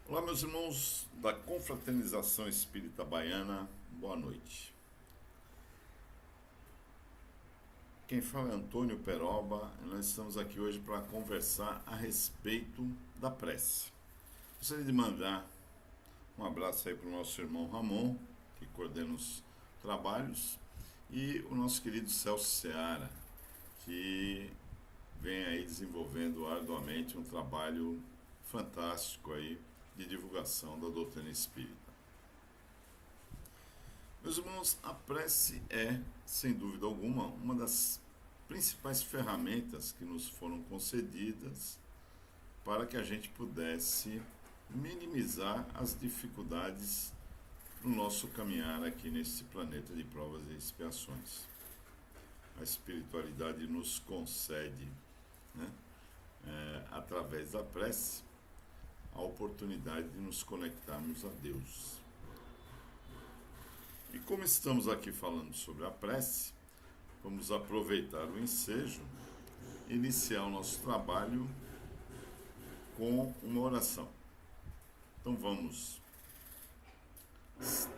Olá, meus irmãos da Confraternização Espírita Baiana, boa noite. Quem fala é Antônio Peroba e nós estamos aqui hoje para conversar a respeito da prece. Gostaria de mandar um abraço aí para o nosso irmão Ramon, que coordena os trabalhos, e o nosso querido Celso Seara, que vem aí desenvolvendo arduamente um trabalho fantástico aí de divulgação da doutrina espírita. Meus irmãos, a prece é, sem dúvida alguma, uma das principais ferramentas que nos foram concedidas para que a gente pudesse minimizar as dificuldades no nosso caminhar aqui nesse planeta de provas e expiações. A espiritualidade nos concede, através da prece, a oportunidade de nos conectarmos a Deus. E como estamos aqui falando sobre a prece, vamos aproveitar o ensejo e iniciar o nosso trabalho com uma oração. Então vamos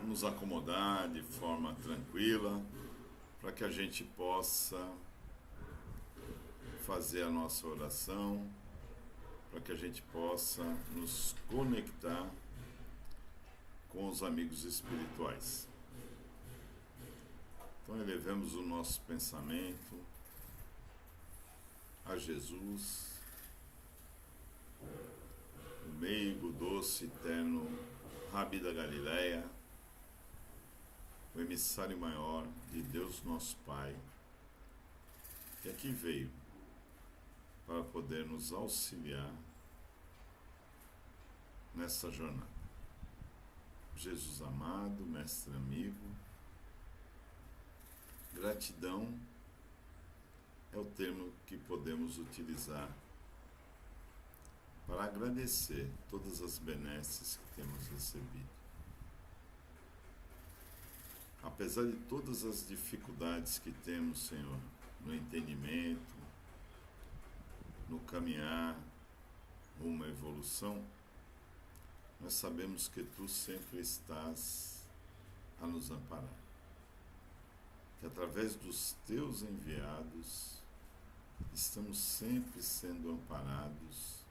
nos acomodar de forma tranquila para que a gente possa fazer a nossa oração, para que a gente possa nos conectar com os amigos espirituais. Então elevemos o nosso pensamento a Jesus, o meigo, doce, eterno Rabi da Galileia, o emissário maior de Deus nosso Pai, que aqui veio para poder nos auxiliar nessa jornada. Jesus amado, mestre amigo, gratidão é o termo que podemos utilizar para agradecer todas as benesses que temos recebido. Apesar de todas as dificuldades que temos, Senhor, no entendimento, no caminhar rumo à evolução, nós sabemos que Tu sempre estás a nos amparar. Que através dos Teus enviados, estamos sempre sendo amparados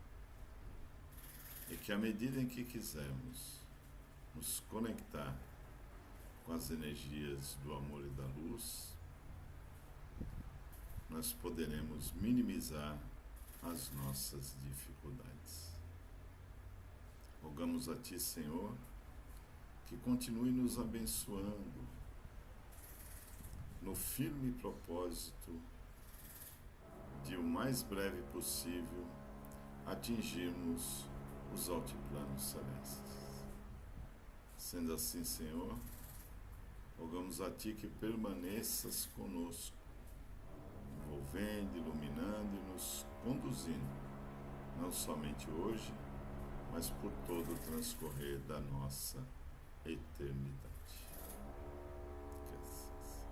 e que à medida em que quisermos nos conectar com as energias do amor e da luz, nós poderemos minimizar as nossas dificuldades. Rogamos a Ti, Senhor, que continue nos abençoando no firme propósito de o mais breve possível atingirmos os altiplanos celestes. Sendo assim, Senhor, rogamos a Ti que permaneças conosco, envolvendo, iluminando e nos conduzindo, não somente hoje, mas por todo o transcorrer da nossa eternidade. Que assim seja.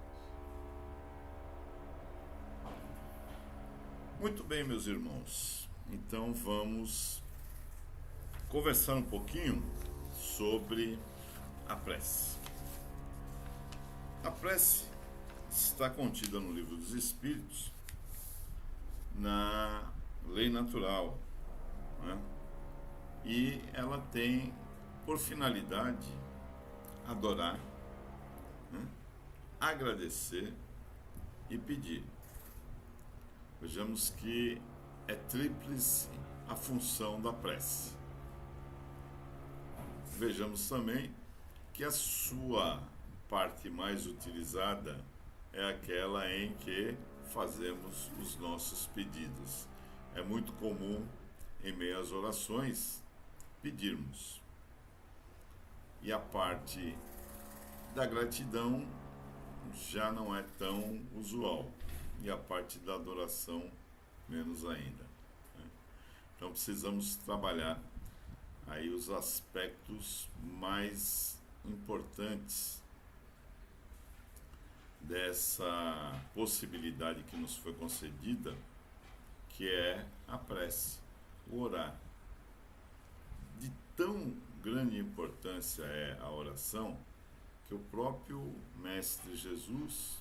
Muito bem, meus irmãos. Então vamos conversar um pouquinho sobre a prece. A prece está contida no Livro dos Espíritos, na lei natural, e ela tem por finalidade adorar, agradecer e pedir. Vejamos que é tríplice a função da prece. Vejamos também que a sua parte mais utilizada é aquela em que fazemos os nossos pedidos. É muito comum, em meio às orações, pedirmos. E a parte da gratidão já não é tão usual. E a parte da adoração, menos ainda. Então precisamos trabalhar aí os aspectos mais importantes dessa possibilidade que nos foi concedida, que é a prece, o orar. De tão grande importância é a oração, que o próprio Mestre Jesus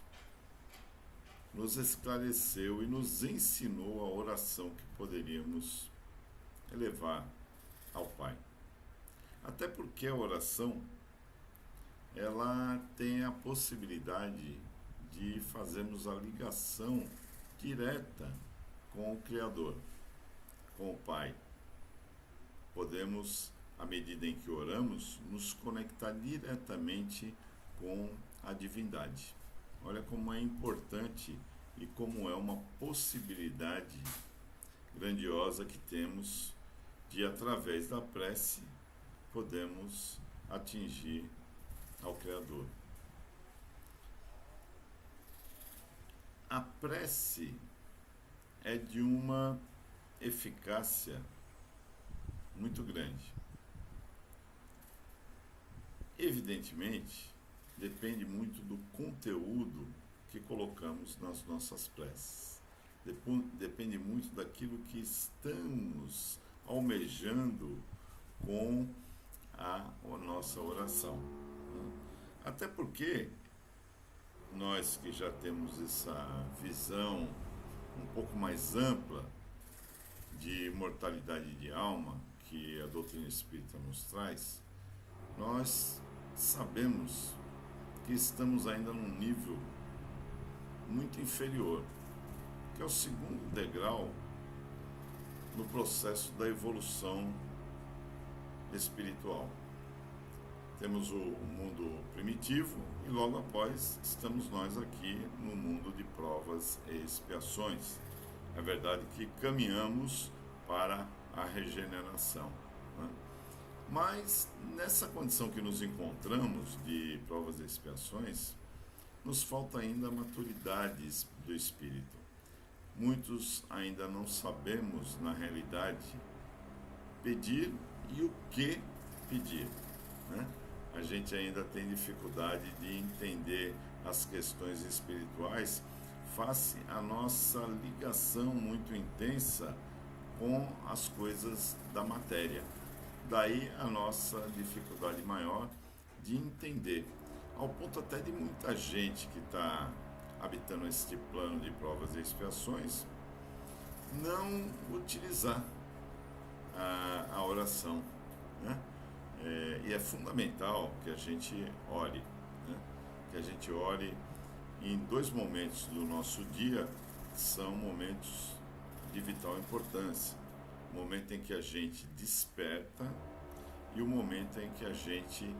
nos esclareceu e nos ensinou a oração que poderíamos elevar ao Pai. Até porque a oração, ela tem a possibilidade de fazermos a ligação direta com o Criador, com o Pai. Podemos, à medida em que oramos, nos conectar diretamente com a divindade. Olha como é importante e como é uma possibilidade grandiosa que temos de, através da prece, podemos atingir ao Criador. A prece é de uma eficácia muito grande. Evidentemente, depende muito do conteúdo que colocamos nas nossas preces. Depende muito daquilo que estamos almejando com a nossa oração. Até porque nós que já temos essa visão um pouco mais ampla de imortalidade de alma que a doutrina espírita nos traz, nós sabemos que estamos ainda num nível muito inferior, que é o segundo degrau no processo da evolução espiritual. Temos o mundo primitivo e logo após estamos nós aqui no mundo de provas e expiações. É verdade que caminhamos para a regeneração, né? Mas nessa condição que nos encontramos de provas e expiações, nos falta ainda a maturidade do espírito. Muitos ainda não sabemos, na realidade, pedir e o que pedir, né? A gente ainda tem dificuldade de entender as questões espirituais face à nossa ligação muito intensa com as coisas da matéria. Daí a nossa dificuldade maior de entender, ao ponto até de muita gente que está habitando este plano de provas e expiações não utilizar a oração, né? E é fundamental que a gente ore, né? Que a gente ore em dois momentos do nosso dia, são momentos de vital importância. O momento em que a gente desperta e o momento em que a gente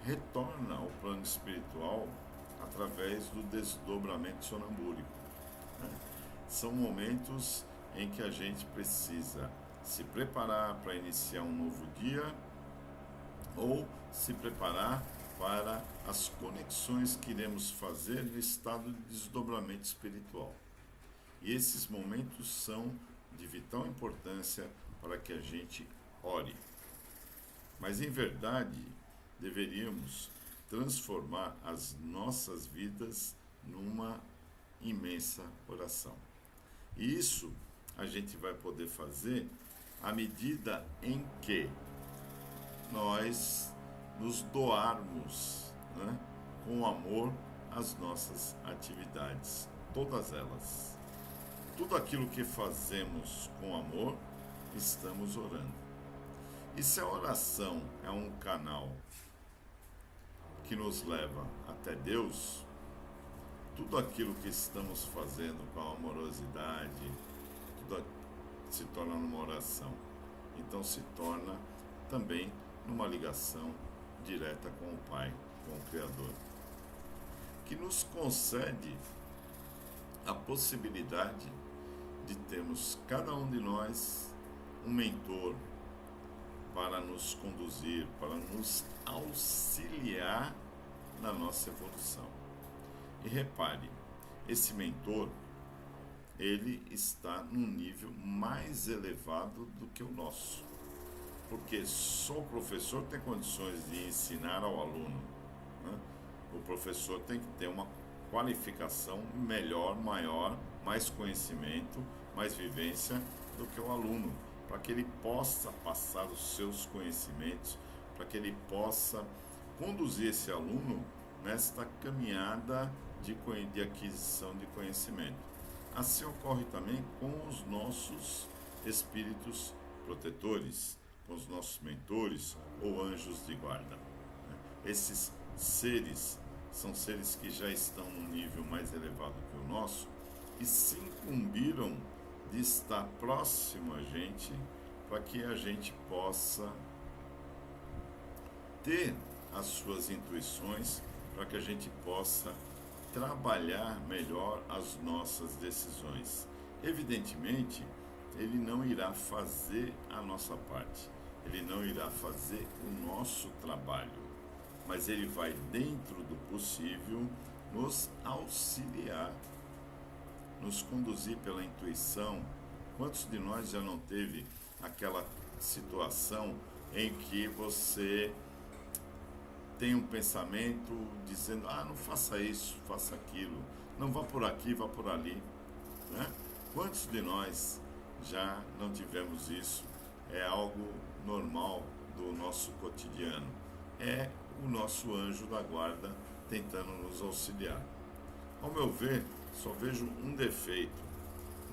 retorna ao plano espiritual através do desdobramento sonambúrico, né? São momentos em que a gente precisa se preparar para iniciar um novo dia ou se preparar para as conexões que iremos fazer no estado de desdobramento espiritual. E esses momentos são de vital importância para que a gente ore. Mas, em verdade, deveríamos transformar as nossas vidas numa imensa oração. E isso a gente vai poder fazer à medida em que nós nos doarmos, né, com amor às nossas atividades, todas elas. Tudo aquilo que fazemos com amor, estamos orando. E se a oração é um canal que nos leva até Deus, tudo aquilo que estamos fazendo com amorosidade, tudo se torna numa oração. Então se torna também numa ligação direta com o Pai, com o Criador, que nos concede a possibilidade de termos cada um de nós um mentor para nos conduzir, para nos auxiliar na nossa evolução. E repare, esse mentor, ele está num nível mais elevado do que o nosso, porque só o professor tem condições de ensinar ao aluno, né? O professor tem que ter uma qualificação melhor, maior, mais conhecimento, mais vivência do que o aluno, para que ele possa passar os seus conhecimentos para que ele possa conduzir esse aluno nesta caminhada de aquisição de conhecimento. Assim ocorre também com os nossos espíritos protetores, com os nossos mentores ou anjos de guarda. Esses seres são seres que já estão num nível mais elevado que o nosso e se incumbiram de estar próximo a gente para que a gente possa ter as suas intuições, para que a gente possa trabalhar melhor as nossas decisões. Evidentemente, ele não irá fazer a nossa parte, ele não irá fazer o nosso trabalho, mas ele vai, dentro do possível, nos auxiliar, nos conduzir pela intuição. Quantos de nós já não teve aquela situação em que você tem um pensamento dizendo, não faça isso, faça aquilo, não vá por aqui, vá por ali, né? Quantos de nós já não tivemos isso? É algo normal do nosso cotidiano. É o nosso anjo da guarda tentando nos auxiliar. Ao meu ver, só vejo um defeito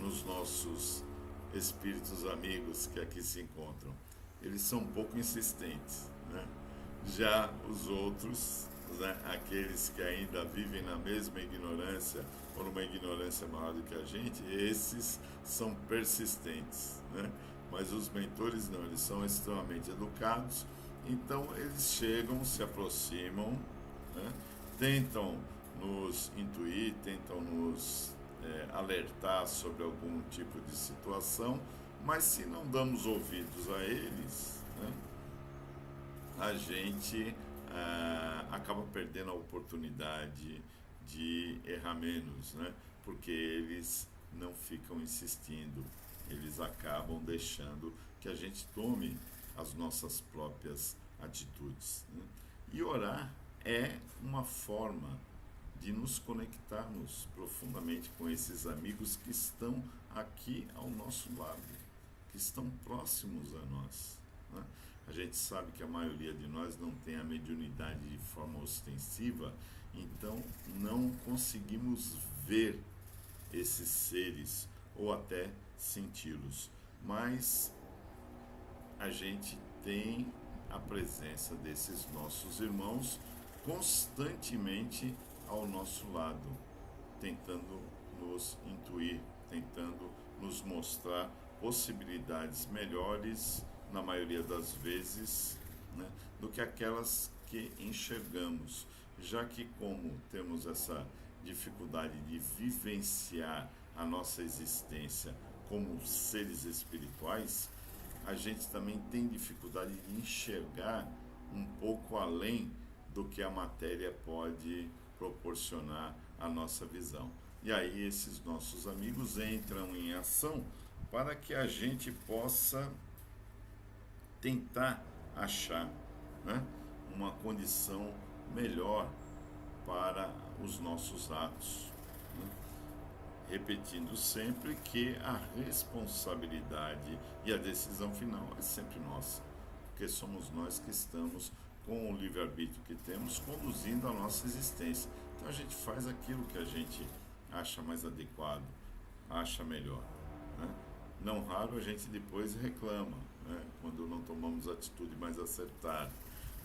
nos nossos espíritos amigos que aqui se encontram. Eles são um pouco insistentes, né? Já os outros, né, aqueles que ainda vivem na mesma ignorância ou numa ignorância maior do que a gente, esses são persistentes, né? Mas os mentores não, eles são extremamente educados, então eles chegam, se aproximam, né, tentam nos intuir, tentam nos alertar sobre algum tipo de situação, mas se não damos ouvidos a eles, né, a gente acaba perdendo a oportunidade de errar menos, né? Porque eles não ficam insistindo, eles acabam deixando que a gente tome as nossas próprias atitudes, né? E orar é uma forma de nos conectarmos profundamente com esses amigos que estão aqui ao nosso lado, que estão próximos a nós, né? A gente sabe que a maioria de nós não tem a mediunidade de forma ostensiva, então não conseguimos ver esses seres ou até senti-los, mas a gente tem a presença desses nossos irmãos constantemente ao nosso lado, tentando nos intuir, tentando nos mostrar possibilidades melhores, na maioria das vezes, né, do que aquelas que enxergamos, já que como temos essa dificuldade de vivenciar a nossa existência como seres espirituais, a gente também tem dificuldade de enxergar um pouco além do que a matéria pode proporcionar à nossa visão. E aí esses nossos amigos entram em ação para que a gente possa tentar achar, né, uma condição melhor para os nossos atos, né? Repetindo sempre que a responsabilidade e a decisão final é sempre nossa, porque somos nós que estamos com o livre-arbítrio que temos conduzindo a nossa existência. Então a gente faz aquilo que a gente acha mais adequado, acha melhor, né? Não raro a gente depois reclama, né, quando não tomamos atitude mais acertada.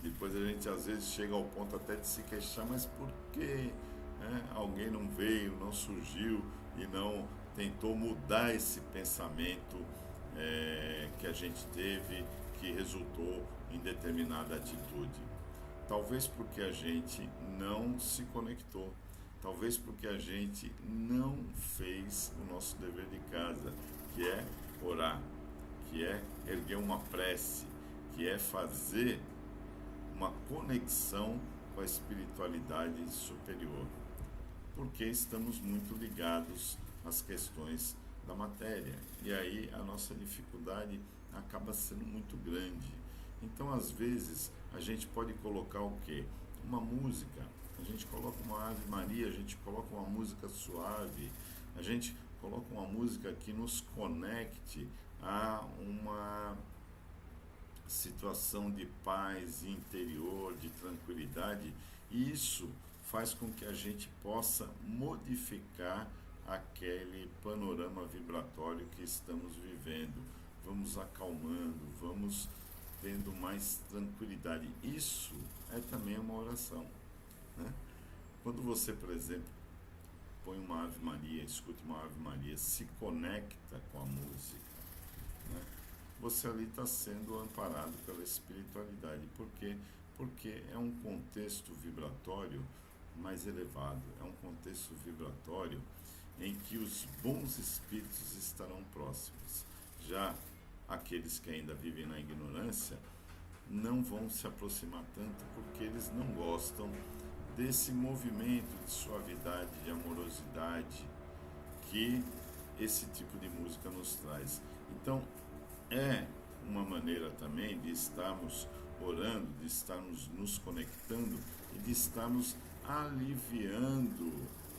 Depois a gente às vezes chega ao ponto até de se queixar, mas por que, né, alguém não veio, não surgiu e não tentou mudar esse pensamento que a gente teve, que resultou em determinada atitude? Talvez porque a gente não se conectou, talvez porque a gente não fez o nosso dever de casa, que é orar, que é erguer uma prece, que é fazer uma conexão com a espiritualidade superior, porque estamos muito ligados às questões da matéria, e aí a nossa dificuldade acaba sendo muito grande. Então, às vezes, a gente pode colocar o quê? Uma música, a gente coloca uma Ave Maria, a gente coloca uma música suave, a gente coloca uma música que nos conecte a uma situação de paz interior, de tranquilidade, e isso faz com que a gente possa modificar aquele panorama vibratório que estamos vivendo. Vamos acalmando, vamos tendo mais tranquilidade. Isso é também uma oração, né? Quando você, por exemplo, põe uma Ave Maria, escuta uma Ave Maria, se conecta com a música, né? Você ali está sendo amparado pela espiritualidade. Por quê? Porque é um contexto vibratório mais elevado, é um contexto vibratório em que os bons espíritos estarão próximos. Já aqueles que ainda vivem na ignorância não vão se aproximar tanto, porque eles não gostam desse movimento de suavidade, de amorosidade que esse tipo de música nos traz. Então, é uma maneira também de estarmos orando, de estarmos nos conectando e de estarmos aliviando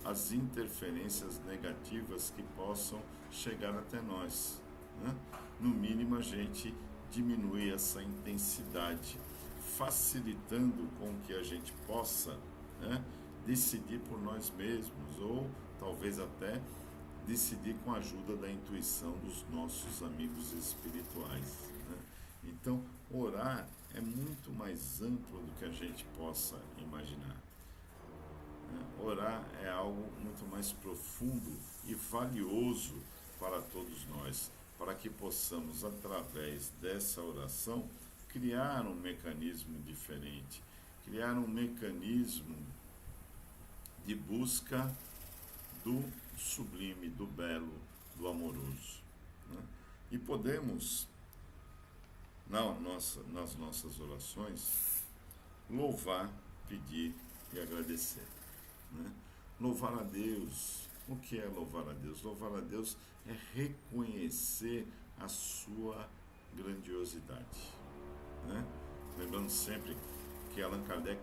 as interferências negativas que possam chegar até nós, né? No mínimo, a gente diminui essa intensidade, facilitando com que a gente possa, né, decidir por nós mesmos, ou talvez até decidir com a ajuda da intuição dos nossos amigos espirituais, né? Então, orar é muito mais amplo do que a gente possa imaginar. Orar é algo muito mais profundo e valioso para todos nós, para que possamos, através dessa oração, criar um mecanismo diferente, criar um mecanismo de busca do sublime, do belo, do amoroso, né? E podemos, nas nossas orações, louvar, pedir e agradecer, né? Louvar a Deus. O que é louvar a Deus? Louvar a Deus é reconhecer a sua grandiosidade, né? Lembrando sempre que Allan Kardec,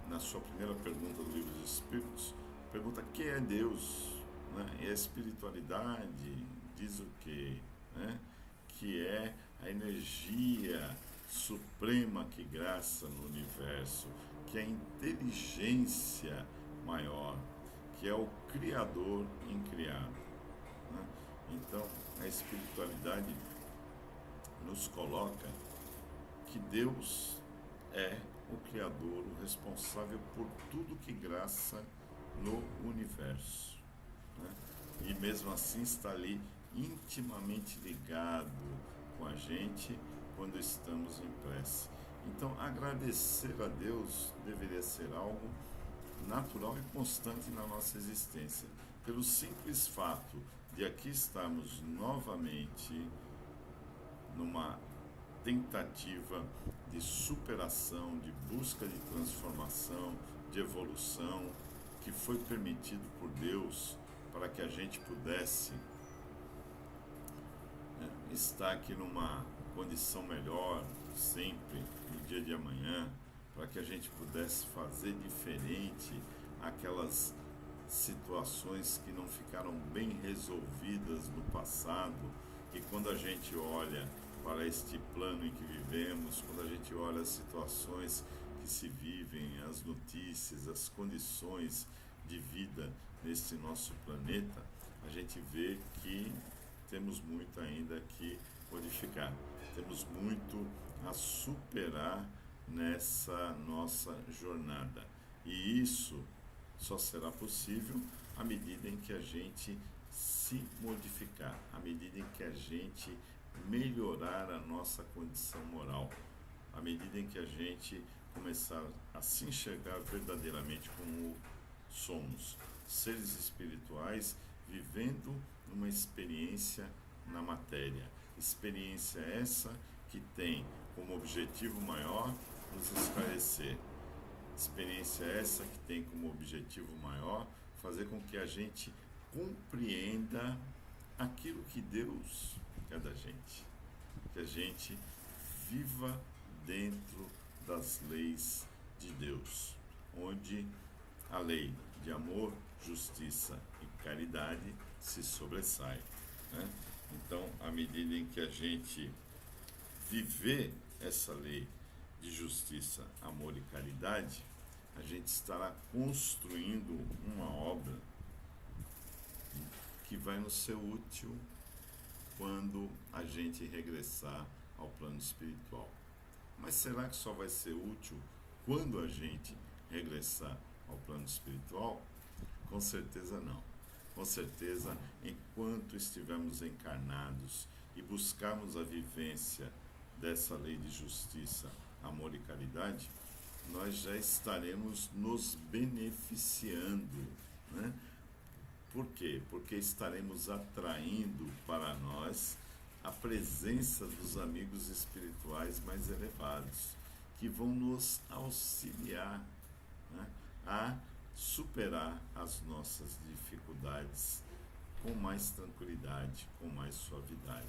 na sua primeira pergunta do Livro dos Espíritos, pergunta quem é Deus, né? E a espiritualidade diz o quê, né? Que é a energia suprema que graça no universo, que é a inteligência maior, que é o Criador incriado, né? Então, a espiritualidade nos coloca que Deus é o Criador, o responsável por tudo que graça no universo, né? E mesmo assim está ali intimamente ligado com a gente quando estamos em prece. Então, agradecer a Deus deveria ser algo natural e constante na nossa existência, pelo simples fato de aqui estarmos novamente numa tentativa de superação, de busca de transformação, de evolução, que foi permitido por Deus para que a gente pudesse estar aqui numa condição melhor sempre no dia de amanhã, para que a gente pudesse fazer diferente aquelas situações que não ficaram bem resolvidas no passado. E quando a gente olha para este plano em que vivemos, quando a gente olha as situações que se vivem, as notícias, as condições de vida neste nosso planeta, a gente vê que temos muito ainda que modificar, temos muito a superar nessa nossa jornada. E isso só será possível à medida em que a gente se modificar, à medida em que a gente melhorar a nossa condição moral, à medida em que a gente começar a se enxergar verdadeiramente como somos, seres espirituais vivendo uma experiência na matéria, experiência essa que tem como objetivo maior nos esclarecer, experiência essa que tem como objetivo maior fazer com que a gente compreenda aquilo que Deus quer da gente, que a gente viva dentro das leis de Deus, onde a lei de amor, justiça e caridade se sobressai, né? Então, à medida em que a gente viver essa lei de justiça, amor e caridade, a gente estará construindo uma obra que vai nos ser útil quando a gente regressar ao plano espiritual. Mas será que só vai ser útil quando a gente regressar ao plano espiritual? Com certeza não. Com certeza, enquanto estivermos encarnados e buscarmos a vivência dessa lei de justiça, amor e caridade, nós já estaremos nos beneficiando, né? Por quê? Porque estaremos atraindo para nós a presença dos amigos espirituais mais elevados, que vão nos auxiliar, né, a superar as nossas dificuldades com mais tranquilidade, com mais suavidade.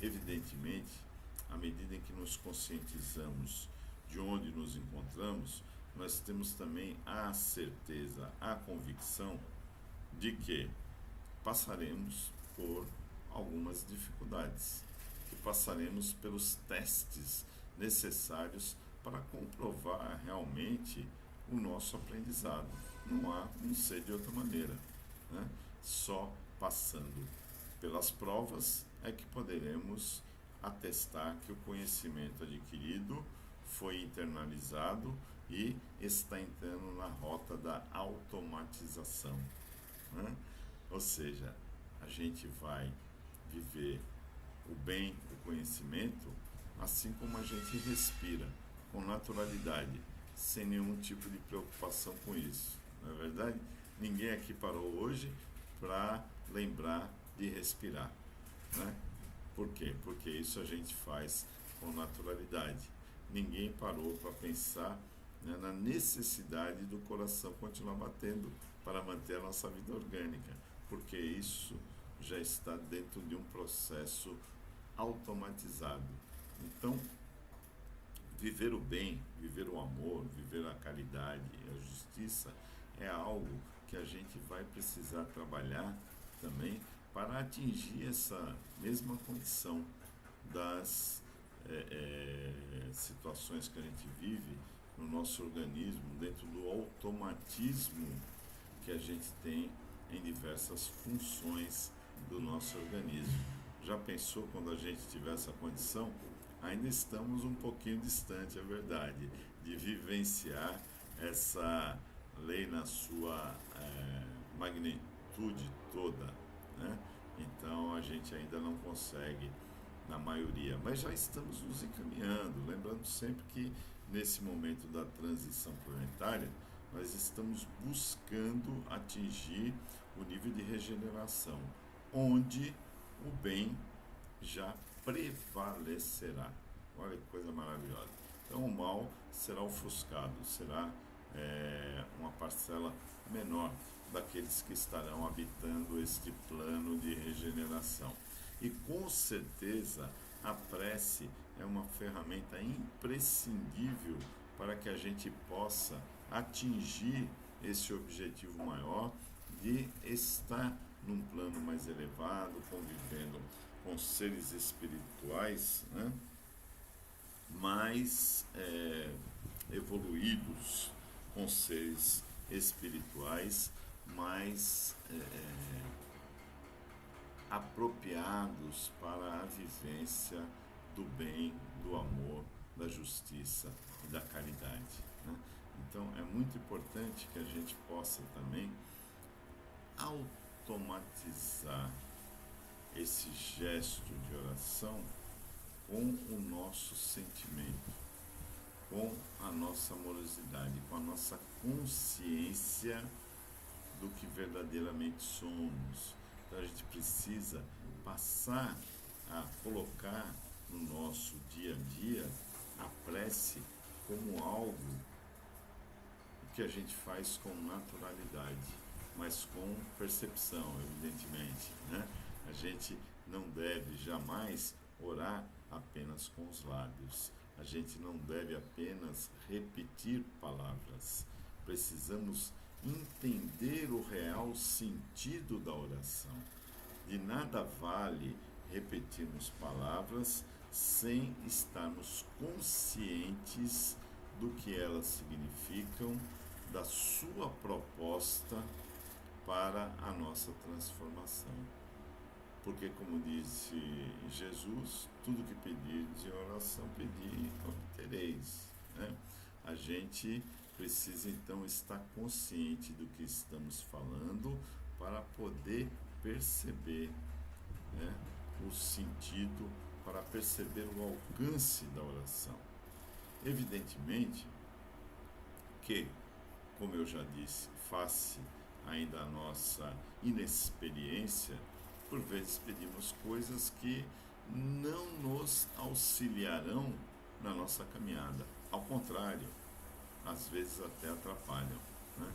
Evidentemente, à medida em que nos conscientizamos de onde nos encontramos, nós temos também a certeza, a convicção de que passaremos por algumas dificuldades, que passaremos pelos testes necessários para comprovar realmente o nosso aprendizado. Não sei de outra maneira, né? Só passando pelas provas é que poderemos atestar que o conhecimento adquirido foi internalizado e está entrando na rota da automatização, né? Ou seja, a gente vai viver o bem, o conhecimento, assim como a gente respira, com naturalidade, sem nenhum tipo de preocupação com isso. Não é verdade? Ninguém aqui parou hoje para lembrar de respirar, né? Por quê? Porque isso a gente faz com naturalidade. Ninguém parou para pensar, né, na necessidade do coração continuar batendo para manter a nossa vida orgânica, porque isso já está dentro de um processo automatizado. Então, viver o bem, viver o amor, viver a caridade, a justiça, é algo que a gente vai precisar trabalhar também para atingir essa mesma condição das situações que a gente vive no nosso organismo, dentro do automatismo que a gente tem em diversas funções do nosso organismo. Já pensou quando a gente tiver essa condição? Ainda estamos um pouquinho distante, é verdade, de vivenciar essa lei na sua magnitude toda, né? Então a gente ainda não consegue na maioria, mas já estamos nos encaminhando, lembrando sempre que nesse momento da transição planetária nós estamos buscando atingir o nível de regeneração, onde o bem já prevalecerá. Olha que coisa maravilhosa. Então o mal será ofuscado, será uma parcela menor daqueles que estarão habitando este plano de regeneração. E com certeza a prece é uma ferramenta imprescindível para que a gente possa atingir esse objetivo maior de estar num plano mais elevado, convivendo com seres espirituais, né, mais evoluídos, com seres espirituais mais apropriados para a vivência do bem, do amor, da justiça e da caridade, né? Então é muito importante que a gente possa também automatizar esse gesto de oração com o nosso sentimento, com a nossa amorosidade, com a nossa consciência do que verdadeiramente somos. Então a gente precisa passar a colocar no nosso dia a dia a prece como algo que a gente faz com naturalidade, mas com percepção, evidentemente, né? A gente não deve jamais orar apenas com os lábios. A gente não deve apenas repetir palavras. Precisamos entender o real sentido da oração. De nada vale repetirmos palavras sem estarmos conscientes do que elas significam, da sua proposta para a nossa transformação. Porque, como disse Jesus, tudo que pedirdes em oração, pedi, obtereis. Né? A gente precisa, então, estar consciente do que estamos falando para poder perceber, né, o sentido, para perceber o alcance da oração. Evidentemente que, como eu já disse, face ainda a nossa inexperiência, por vezes pedimos coisas que não nos auxiliarão na nossa caminhada. Ao contrário, às vezes até atrapalham. Né?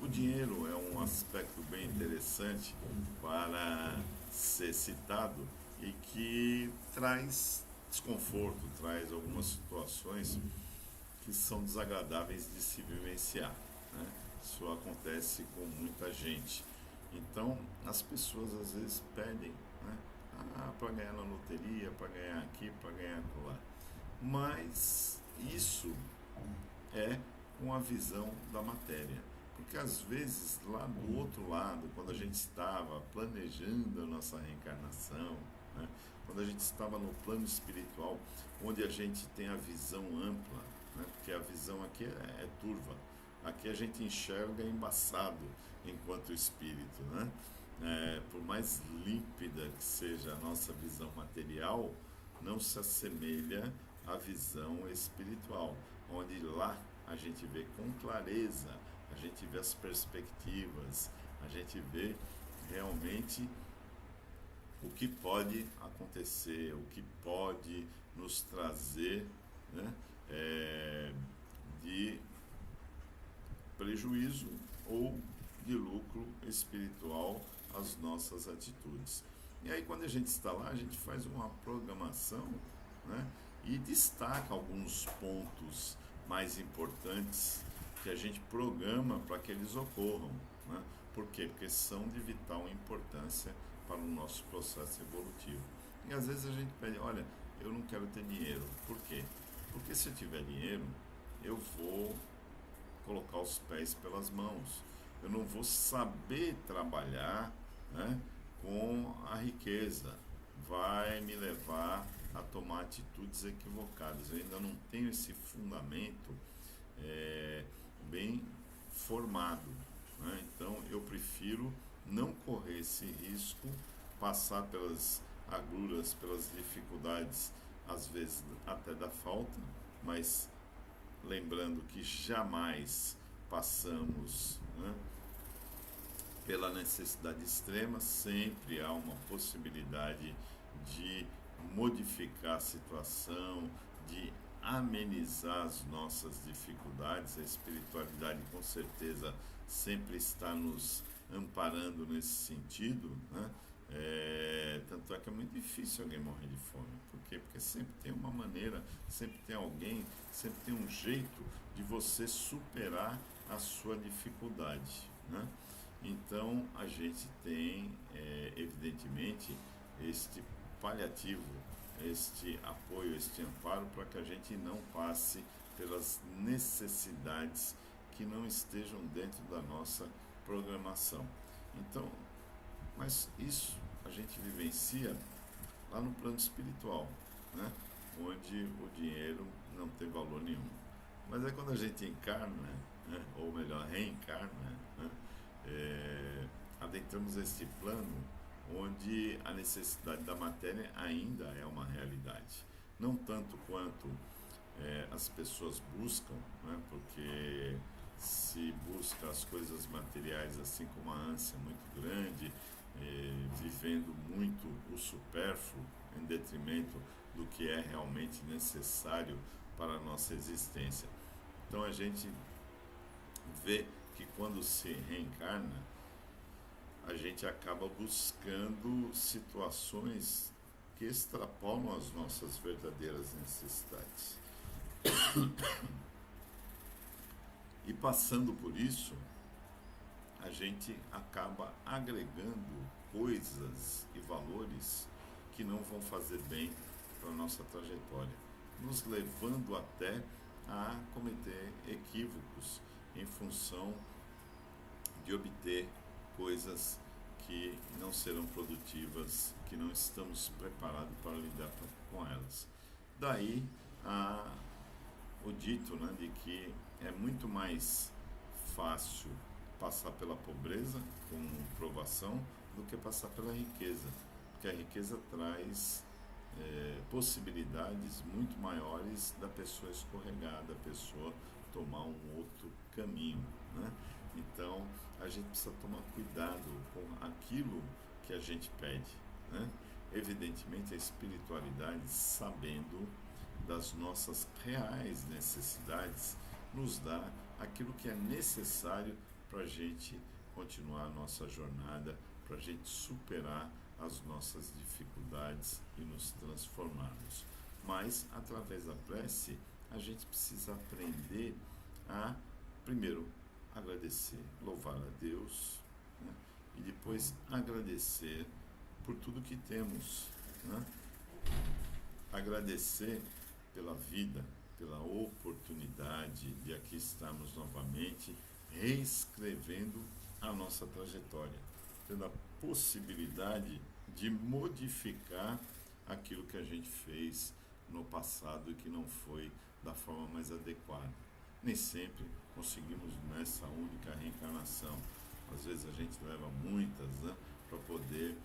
O dinheiro é um aspecto bem interessante para ser citado e que traz desconforto, traz algumas situações que são desagradáveis de se vivenciar. Né? Isso acontece com muita gente. Então, as pessoas às vezes pedem, né, para ganhar na loteria, para ganhar aqui, para ganhar lá. Mas isso é com a visão da matéria. Porque às vezes, lá do outro lado, quando a gente estava planejando a nossa reencarnação, né, quando a gente estava no plano espiritual, onde a gente tem a visão ampla, né, porque a visão aqui é turva, aqui a gente enxerga embaçado enquanto espírito, né? Por mais límpida que seja a nossa visão material, não se assemelha à visão espiritual, onde lá a gente vê com clareza, a gente vê as perspectivas, a gente vê realmente o que pode acontecer, o que pode nos trazer, né, de prejuízo ou de lucro espiritual às nossas atitudes. E aí, quando a gente está lá, a gente faz uma programação, né, e destaca alguns pontos mais importantes que a gente programa para que eles ocorram. Né? Por quê? Porque são de vital importância para o nosso processo evolutivo. E às vezes a gente pede, olha, eu não quero ter dinheiro. Por quê? Porque se eu tiver dinheiro, eu vou colocar os pés pelas mãos. Eu não vou saber trabalhar, né, com a riqueza. Vai me levar a tomar atitudes equivocadas. Eu ainda não tenho esse fundamento bem formado. Né? Então eu prefiro não correr esse risco, passar pelas agruras, pelas dificuldades, às vezes até da falta, mas lembrando que jamais passamos, né, pela necessidade extrema, sempre há uma possibilidade de modificar a situação, de amenizar as nossas dificuldades. A espiritualidade com certeza sempre está nos amparando nesse sentido, né? Tanto é que é muito difícil alguém morrer de fome. Por quê? Porque sempre tem uma maneira, sempre tem alguém, sempre tem um jeito de você superar a sua dificuldade, né? Então a gente tem, evidentemente, este paliativo, este apoio, este amparo para que a gente não passe pelas necessidades que não estejam dentro da nossa programação. Então, mas isso a gente vivencia lá no plano espiritual, né? Onde o dinheiro não tem valor nenhum. Mas é quando a gente encarna, né? Ou melhor, reencarna, né? Adentramos este plano onde a necessidade da matéria ainda é uma realidade. Não tanto quanto as pessoas buscam, né? Porque se busca as coisas materiais assim com uma ânsia muito grande, vivendo muito o supérfluo em detrimento do que é realmente necessário para a nossa existência. Então a gente vê que quando se reencarna, a gente acaba buscando situações que extrapolam as nossas verdadeiras necessidades. E passando por isso, a gente acaba agregando coisas e valores que não vão fazer bem para a nossa trajetória, nos levando até a cometer equívocos em função de obter coisas que não serão produtivas, que não estamos preparados para lidar com elas. Daí o dito, né, de que é muito mais fácil passar pela pobreza como provação do que passar pela riqueza, porque a riqueza traz possibilidades muito maiores da pessoa escorregar, da pessoa tomar um outro caminho, né? Então a gente precisa tomar cuidado com aquilo que a gente pede, né? Evidentemente a espiritualidade, sabendo das nossas reais necessidades, nos dá aquilo que é necessário para a gente continuar a nossa jornada, para a gente superar as nossas dificuldades e nos transformarmos. Mas, através da prece, a gente precisa aprender a, primeiro, agradecer, louvar a Deus, né? E depois agradecer por tudo que temos, né? Agradecer pela vida, pela oportunidade de aqui estarmos novamente reescrevendo a nossa trajetória, tendo a possibilidade de modificar aquilo que a gente fez no passado e que não foi da forma mais adequada. Nem sempre conseguimos nessa única reencarnação. Às vezes a gente leva muitas, né, para poder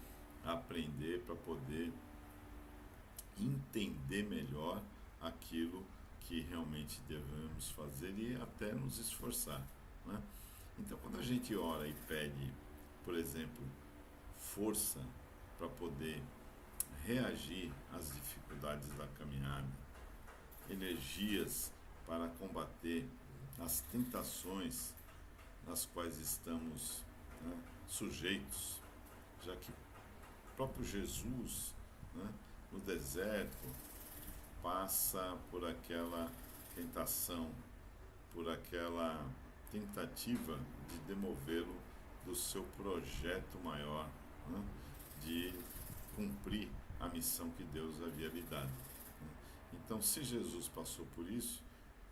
aprender, para poder entender melhor aquilo que realmente devemos fazer e até nos esforçar, né? Então, quando a gente ora e pede, por exemplo, força para poder reagir às dificuldades da caminhada, energias para combater as tentações nas quais estamos, né, sujeitos, já que o próprio Jesus, né, no deserto, passa por aquela tentação, por aquela tentativa de demovê-lo do seu projeto maior, né, de cumprir a missão que Deus havia lhe dado, né? Então, se Jesus passou por isso,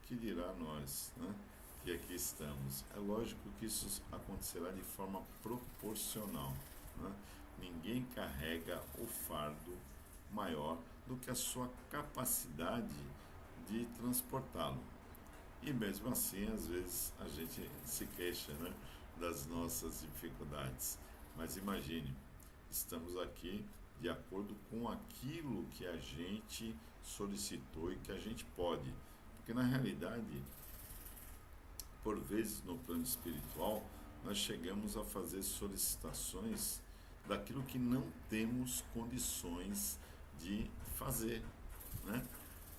que dirá nós, né, que aqui estamos? É lógico que isso acontecerá de forma proporcional, né? Ninguém carrega o fardo maior do que a sua capacidade de transportá-lo. E mesmo assim, às vezes, a gente se queixa, né, das nossas dificuldades. Mas imagine, estamos aqui de acordo com aquilo que a gente solicitou e que a gente pode. Porque, na realidade, por vezes no plano espiritual, nós chegamos a fazer solicitações daquilo que não temos condições de fazer, né?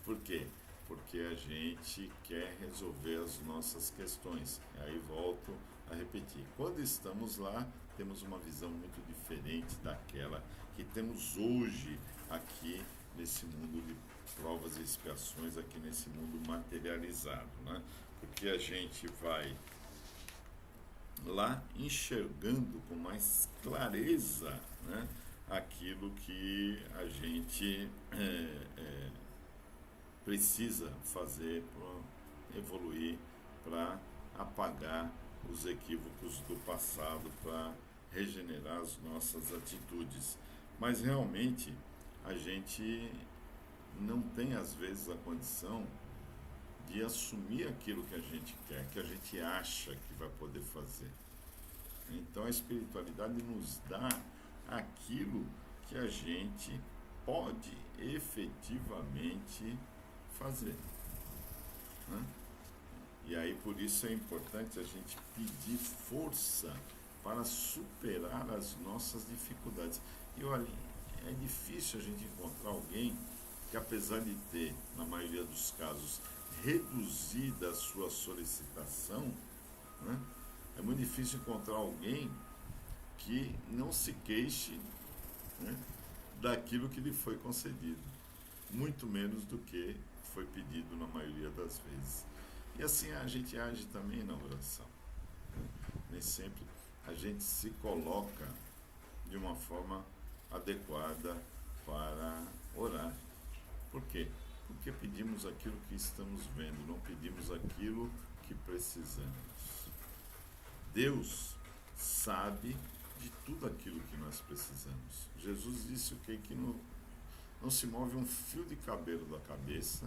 Por quê? Porque a gente quer resolver as nossas questões. E aí volto a repetir. Quando estamos lá, temos uma visão muito diferente daquela que temos hoje aqui nesse mundo de provas e expiações, aqui nesse mundo materializado, né? Porque a gente vai lá enxergando com mais clareza, né, aquilo que a gente precisa fazer para evoluir, para apagar os equívocos do passado, para regenerar as nossas atitudes. Mas realmente a gente não tem às vezes a condição de assumir aquilo que a gente quer, que a gente acha que vai poder fazer. Então a espiritualidade nos dá aquilo que a gente pode efetivamente fazer, né? E aí por isso é importante a gente pedir força para superar as nossas dificuldades. E olha, é difícil a gente encontrar alguém que, apesar de ter, na maioria dos casos, reduzida a sua solicitação, né, é muito difícil encontrar alguém que não se queixe, né, daquilo que lhe foi concedido, muito menos do que foi pedido na maioria das vezes. E assim a gente age também na oração, né? Nem sempre a gente se coloca de uma forma adequada para orar. Por quê? Porque pedimos aquilo que estamos vendo, não pedimos aquilo que precisamos. Deus sabe de tudo aquilo que nós precisamos. Jesus disse o quê? Que não se move um fio de cabelo da cabeça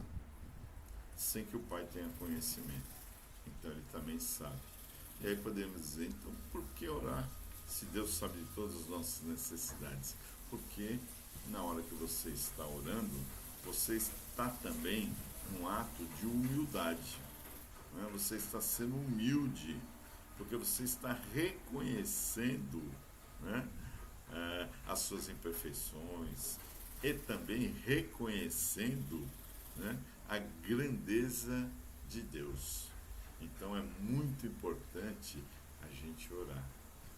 sem que o Pai tenha conhecimento. Então ele também sabe. E aí podemos dizer, então por que orar se Deus sabe de todas as nossas necessidades? Porque na hora que você está orando, você está também num ato de humildade. Né? Você está sendo humilde, porque você está reconhecendo, né, as suas imperfeições e também reconhecendo, né, a grandeza de Deus. Então é muito importante a gente orar.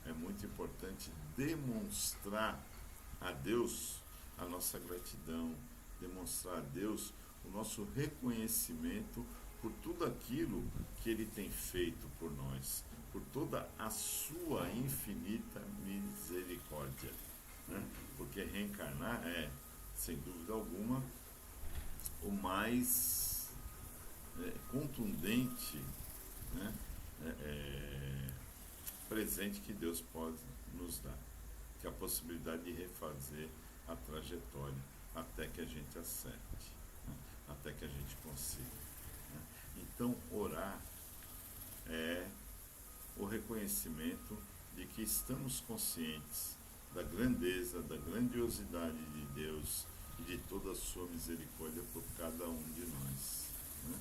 É muito importante demonstrar a Deus a nossa gratidão, demonstrar a Deus o nosso reconhecimento por tudo aquilo que Ele tem feito por nós, por toda a sua infinita misericórdia. Né? Porque reencarnar é, sem dúvida alguma, o mais contundente, né, presente que Deus pode nos dar, que é a possibilidade de refazer a trajetória até que a gente acerte, né, até que a gente consiga. Né. Então, orar é o reconhecimento de que estamos conscientes da grandeza, da grandiosidade de Deus e de toda a sua misericórdia por cada um de nós. Né?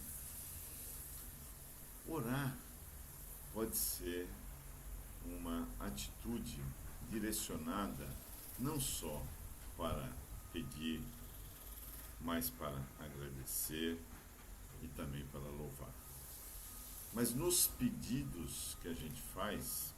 Orar pode ser uma atitude direcionada não só para pedir, mas para agradecer e também para louvar. Mas nos pedidos que a gente faz,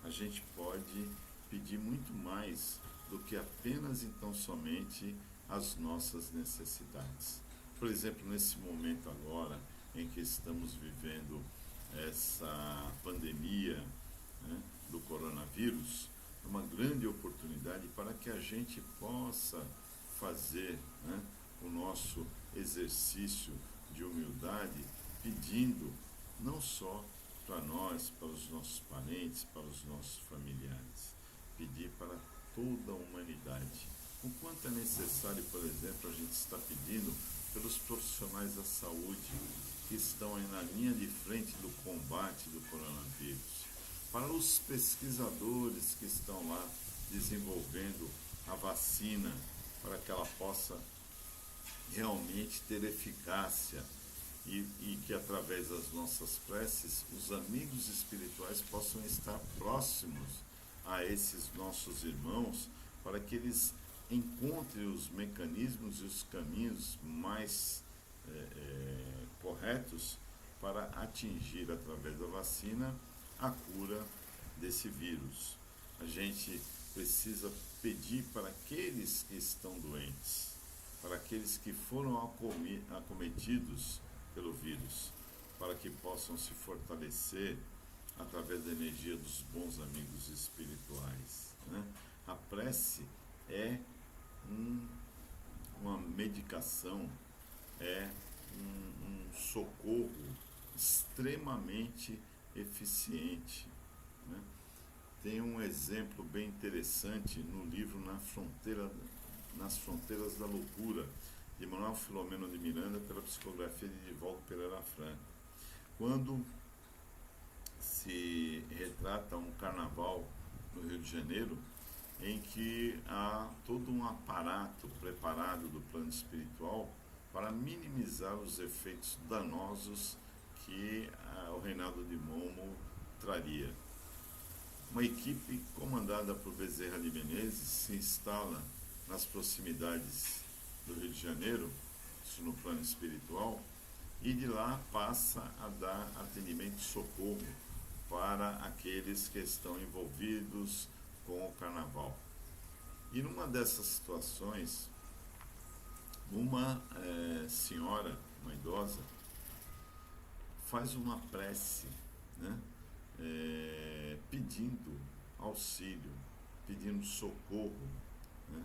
a gente pode pedir muito mais do que apenas então somente as nossas necessidades. Por exemplo, nesse momento agora em que estamos vivendo essa pandemia, né, do coronavírus, é uma grande oportunidade para que a gente possa fazer, né, o nosso exercício de humildade, pedindo não só para nós, para os nossos parentes, para os nossos familiares, pedir para toda a humanidade. O quanto é necessário, por exemplo, a gente está pedindo pelos profissionais da saúde que estão aí na linha de frente do combate do coronavírus, para os pesquisadores que estão lá desenvolvendo a vacina para que ela possa realmente ter eficácia e que através das nossas preces os amigos espirituais possam estar próximos a esses nossos irmãos para que eles encontrem os mecanismos e os caminhos mais corretos para atingir através da vacina a cura desse vírus. A gente precisa pedir para aqueles que estão doentes, para aqueles que foram acometidos pelo vírus, para que possam se fortalecer através da energia dos bons amigos espirituais. Né? A prece é uma medicação, é um socorro extremamente eficiente. Né? Tem um exemplo bem interessante no livro Nas Fronteiras da Loucura, de Manuel Filomeno de Miranda, pela psicografia de Divaldo Pereira Franco. Quando se retrata um carnaval no Rio de Janeiro, em que há todo um aparato preparado do plano espiritual para minimizar os efeitos danosos que o reinado de Momo traria. Uma equipe comandada por Bezerra de Menezes se instala nas proximidades do Rio de Janeiro, isso no plano espiritual, e de lá passa a dar atendimento e socorro para aqueles que estão envolvidos com o carnaval. E numa dessas situações, uma senhora, uma idosa, faz uma prece, né, pedindo auxílio, pedindo socorro, né,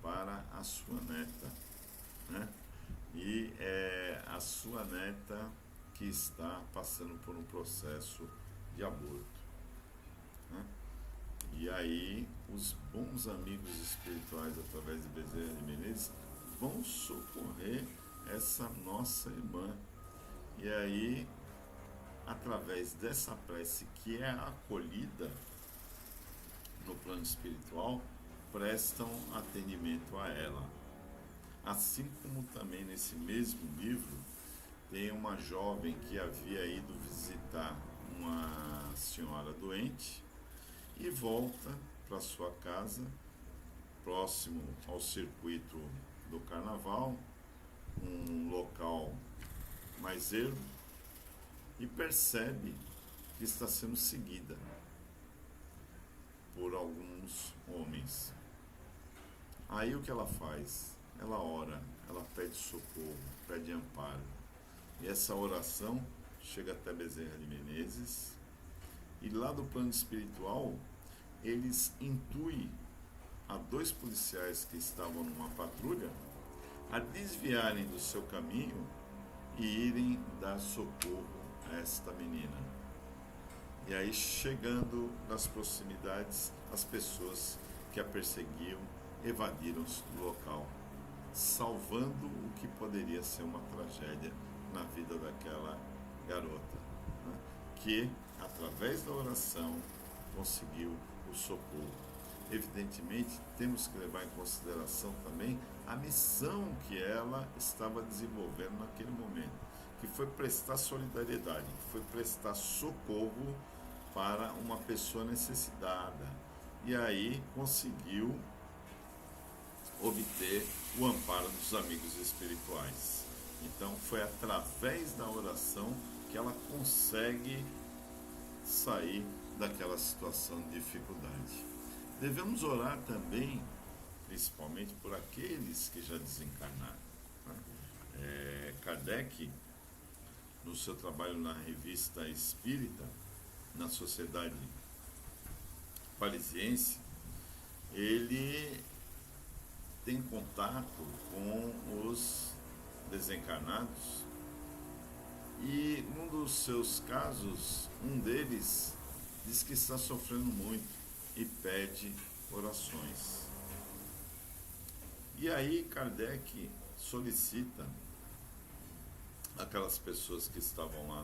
para a sua neta, né? E é a sua neta que está passando por um processo de aborto, né? E aí os bons amigos espirituais, através de Bezerra de Menezes, vão socorrer essa nossa irmã. E aí, através dessa prece que é acolhida no plano espiritual, prestam atendimento a ela. Assim como também nesse mesmo livro tem uma jovem que havia ido visitar uma senhora doente e volta para sua casa, próximo ao circuito do carnaval, um local mais ermo, e percebe que está sendo seguida por alguns homens. Aí o que ela faz? Ela ora, ela pede socorro, pede amparo. E essa oração chega até Bezerra de Menezes, e lá do plano espiritual, eles intuem a 2 policiais que estavam numa patrulha a desviarem do seu caminho e irem dar socorro a esta menina. E aí, chegando nas proximidades, as pessoas que a perseguiam evadiram-se do local, salvando o que poderia ser uma tragédia na vida daquela garota, né? Que, através da oração, conseguiu o socorro. Evidentemente, temos que levar em consideração também a missão que ela estava desenvolvendo naquele momento, que foi prestar solidariedade, que foi prestar socorro para uma pessoa necessitada. E aí conseguiu obter o amparo dos amigos espirituais. Então foi através da oração que ela consegue sair daquela situação de dificuldade. Devemos orar também, principalmente por aqueles que já desencarnaram, né? Kardec, no seu trabalho na Revista Espírita, na Sociedade Parisiense, ele tem contato com os desencarnados, e num dos seus casos, um deles diz que está sofrendo muito e pede orações. E aí Kardec solicita aquelas pessoas que estavam lá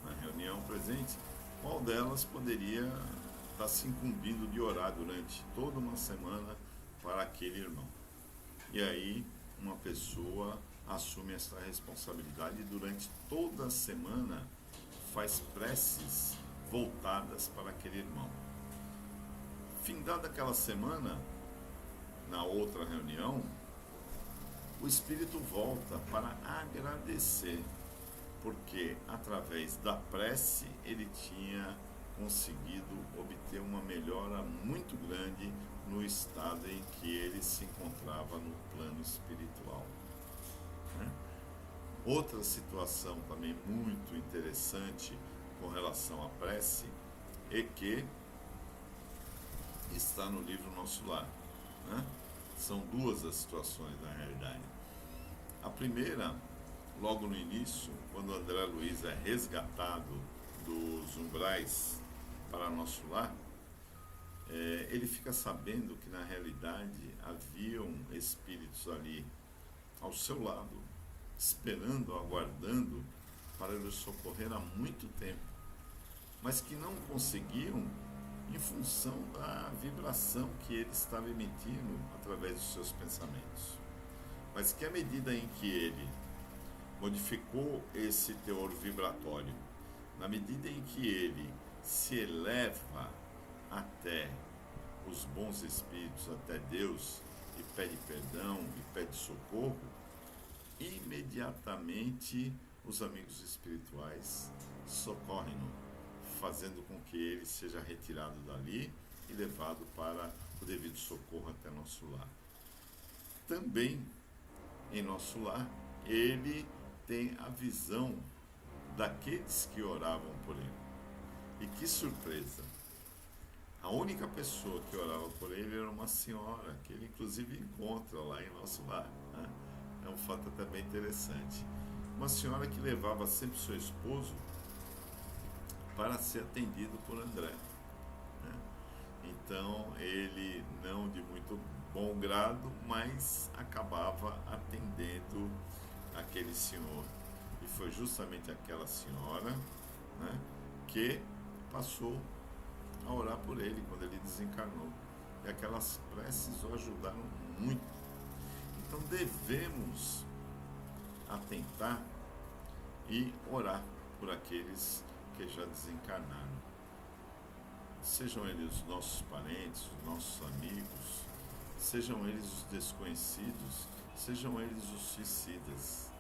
na reunião presente, qual delas poderia estar se incumbindo de orar durante toda uma semana para aquele irmão. E aí uma pessoa assume essa responsabilidade e durante toda a semana faz preces voltadas para aquele irmão. Findada aquela semana, na outra reunião, o espírito volta para agradecer, porque através da prece ele tinha conseguido obter uma melhora muito grande no estado em que ele se encontrava no plano espiritual, né? Outra situação também muito interessante com relação à prece é que está no livro Nosso Lar, né? São 2 as situações na realidade. A primeira, logo no início, quando André Luiz é resgatado dos umbrais para Nosso Lar, ele fica sabendo que na realidade haviam espíritos ali ao seu lado, esperando, aguardando para ele socorrer há muito tempo, mas que não conseguiam em função da vibração que ele estava emitindo através dos seus pensamentos. Mas que à medida em que ele modificou esse teor vibratório, na medida em que ele se eleva até os bons espíritos, até Deus, e pede perdão e pede socorro, imediatamente os amigos espirituais socorrem-no, fazendo com que ele seja retirado dali e levado para o devido socorro até Nosso Lar. Também em Nosso Lar, ele tem a visão daqueles que oravam por ele. E que surpresa! A única pessoa que orava por ele era uma senhora, que ele inclusive encontra lá em nosso lar, né? É um fato até bem interessante. Uma senhora que levava sempre seu esposo para ser atendido por André, né? Então ele, não de muito bom grado, mas acabava atendendo aquele senhor. E foi justamente aquela senhora, né, que passou a orar por ele quando ele desencarnou. E aquelas preces o ajudaram muito. Então devemos atentar e orar por aqueles que já desencarnaram. Sejam eles os nossos parentes, os nossos amigos, sejam eles os desconhecidos, sejam eles os suicidas,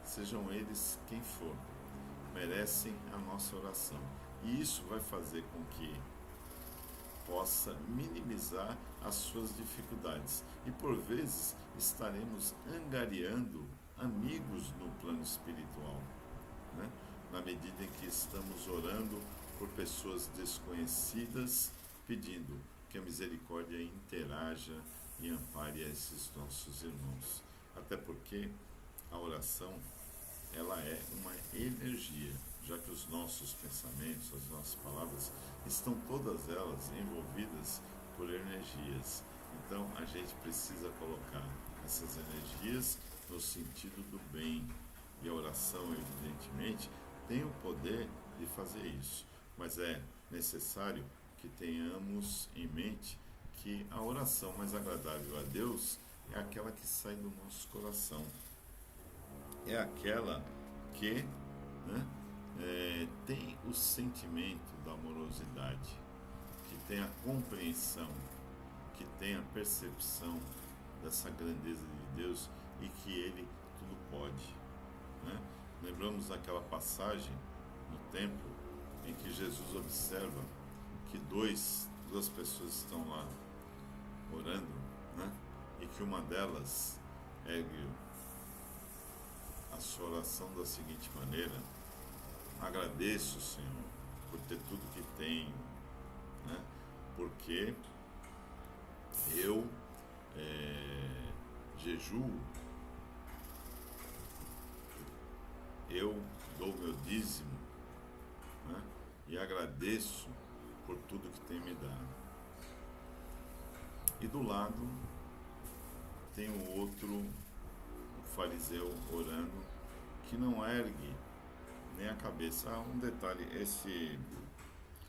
sejam eles quem for, merecem a nossa oração. E isso vai fazer com que possa minimizar as suas dificuldades. E por vezes estaremos angariando amigos no plano espiritual, né? Na medida em que estamos orando por pessoas desconhecidas, pedindo que a misericórdia interaja e ampare esses nossos irmãos. Até porque a oração, ela é uma energia, já que os nossos pensamentos, as nossas palavras, estão todas elas envolvidas por energias. Então a gente precisa colocar essas energias no sentido do bem. E a oração, evidentemente, tem o poder de fazer isso. Mas é necessário que tenhamos em mente que a oração mais agradável a Deus é aquela que sai do nosso coração. É aquela que, né, tem o sentimento da amorosidade, que tem a compreensão, que tem a percepção dessa grandeza de Deus e que Ele tudo pode, né? Lembramos daquela passagem no templo em que Jesus observa que duas pessoas estão lá orando, né? E que uma delas ergue a sua oração da seguinte maneira: agradeço, Senhor, por ter tudo que tenho, né? Porque eu jejuo, eu dou meu dízimo, né? E agradeço por tudo que tem me dado. E do lado tem o outro, o fariseu orando, que não ergue nem a cabeça. Um detalhe, esse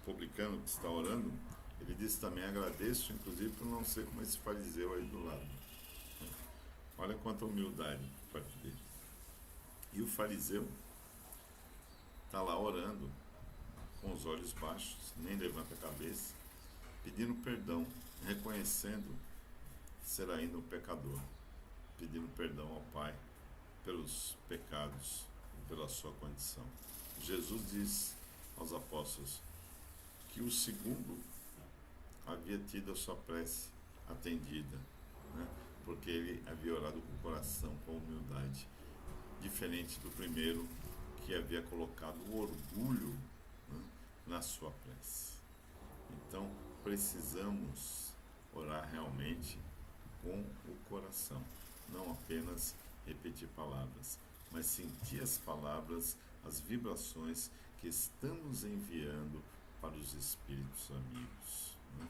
publicano que está orando, ele diz também: agradeço, inclusive, por não ser como esse fariseu aí do lado. Olha quanta humildade por parte dele. E o fariseu está lá orando, com os olhos baixos, nem levanta a cabeça, pedindo perdão, reconhecendo ser ainda um pecador, pedindo perdão ao Pai pelos pecados e pela sua condição. Jesus diz aos apóstolos que o segundo havia tido a sua prece atendida, né? Porque ele havia orado com o coração, com humildade, diferente do primeiro, que havia colocado o orgulho, né, na sua prece. Então precisamos orar realmente com o coração, não apenas repetir palavras, mas sentir as palavras, as vibrações que estamos enviando para os espíritos amigos, né?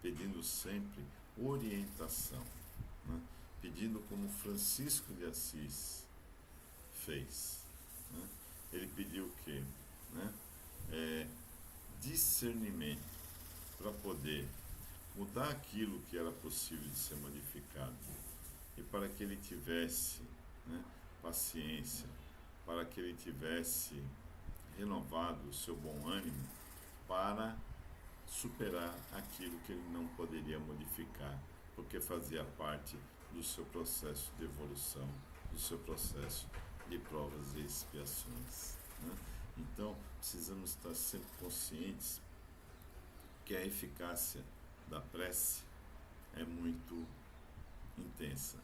Pedindo sempre orientação, né? Pedindo como Francisco de Assis fez, né? Ele pediu o quê? Né? Discernimento para poder mudar aquilo que era possível de ser modificado, e para que ele tivesse, né, paciência, para que ele tivesse renovado o seu bom ânimo para superar aquilo que ele não poderia modificar, porque fazia parte do seu processo de evolução, do seu processo de provas e expiações, né? Então precisamos estar sempre conscientes que a eficácia da prece é muito intensa,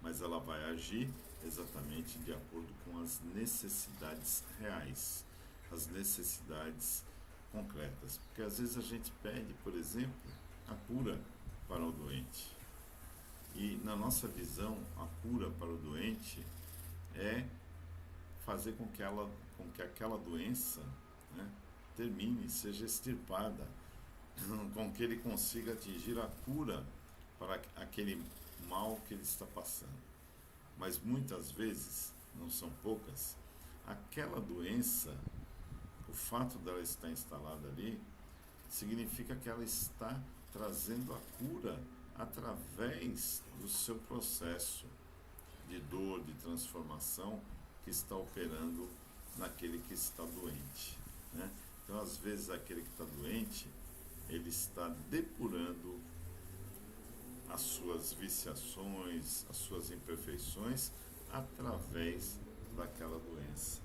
mas ela vai agir exatamente de acordo com as necessidades reais, as necessidades concretas. Porque às vezes a gente pede, por exemplo, a cura para o doente. E na nossa visão, a cura para o doente é fazer com que aquela doença, né, termine, seja extirpada, com que ele consiga atingir a cura para aquele mal que ele está passando. Mas muitas vezes, não são poucas, aquela doença, o fato dela estar instalada ali, significa que ela está trazendo a cura através do seu processo de dor, de transformação que está operando naquele que está doente, né? Então, às vezes, aquele que está doente, ele está depurando as suas viciações, as suas imperfeições, através daquela doença.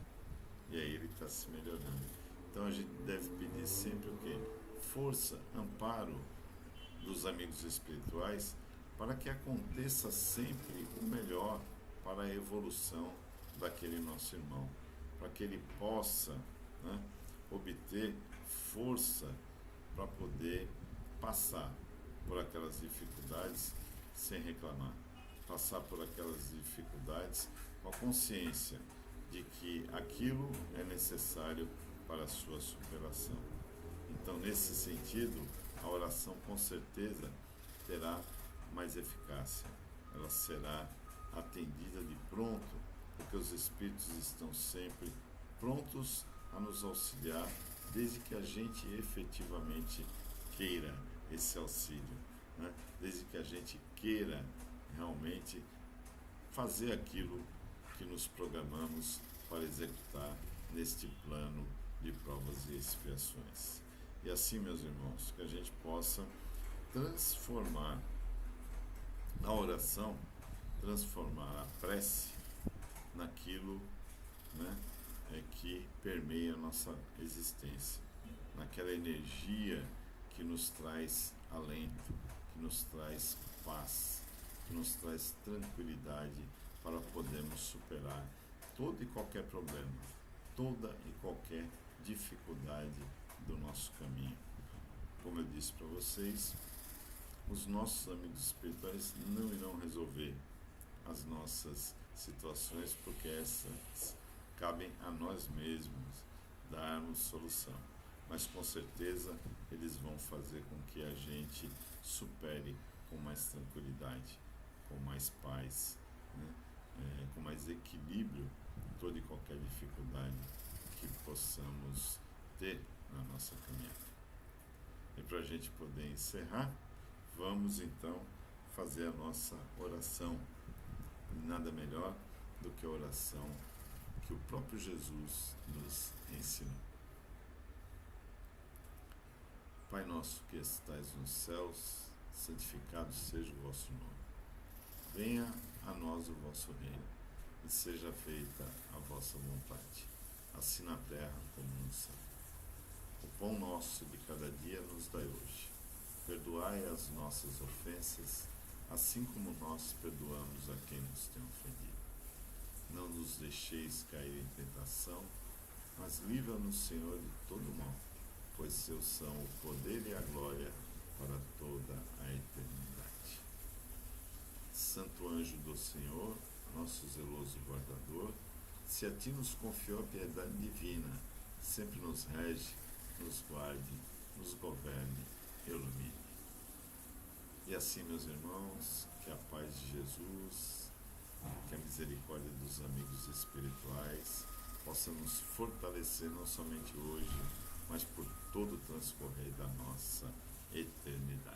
E aí ele está se melhorando. Então, a gente deve pedir sempre o quê? Força, amparo dos amigos espirituais, para que aconteça sempre o melhor para a evolução daquele nosso irmão, para que ele possa, né, obter força para poder passar por aquelas dificuldades sem reclamar, passar por aquelas dificuldades com a consciência de que aquilo é necessário para a sua superação. Então, nesse sentido, a oração com certeza terá mais eficácia, ela será atendida de pronto, porque os Espíritos estão sempre prontos a nos auxiliar, desde que a gente efetivamente queira esse auxílio, né? Desde que a gente queira realmente fazer aquilo que nos programamos para executar neste plano de provas e expiações. E assim, meus irmãos, que a gente possa transformar a oração, transformar a prece naquilo, né, que permeia a nossa existência, naquela energia que nos traz alento, que nos traz paz, que nos traz tranquilidade para podermos superar todo e qualquer problema, toda e qualquer dificuldade do nosso caminho. Como eu disse para vocês, os nossos amigos espirituais não irão resolver as nossas situações, porque essas cabem a nós mesmos darmos solução. Mas com certeza eles vão fazer com que a gente supere com mais tranquilidade, com mais paz, né? Com mais equilíbrio toda e qualquer dificuldade que possamos ter na nossa caminhada. E para a gente poder encerrar, vamos então fazer a nossa oração. Nada melhor do que a oração que o próprio Jesus nos ensinou. Pai nosso que estais nos céus, santificado seja o vosso nome. Venha a nós o vosso reino, e seja feita a vossa vontade, assim na terra como no céu. O pão nosso de cada dia nos dai hoje. Perdoai as nossas ofensas, assim como nós perdoamos a quem nos tem ofendido. Não nos deixeis cair em tentação, mas livra-nos, Senhor, de todo mal, pois seus são o poder e a glória para toda a eternidade. Santo anjo do Senhor, nosso zeloso guardador, se a ti nos confiou a piedade divina, sempre nos rege, nos guarde, nos governe e ilumine. E assim, meus irmãos, que a paz de Jesus, que a misericórdia dos amigos espirituais possa nos fortalecer não somente hoje, mas por todo o transcorrer da nossa eternidade.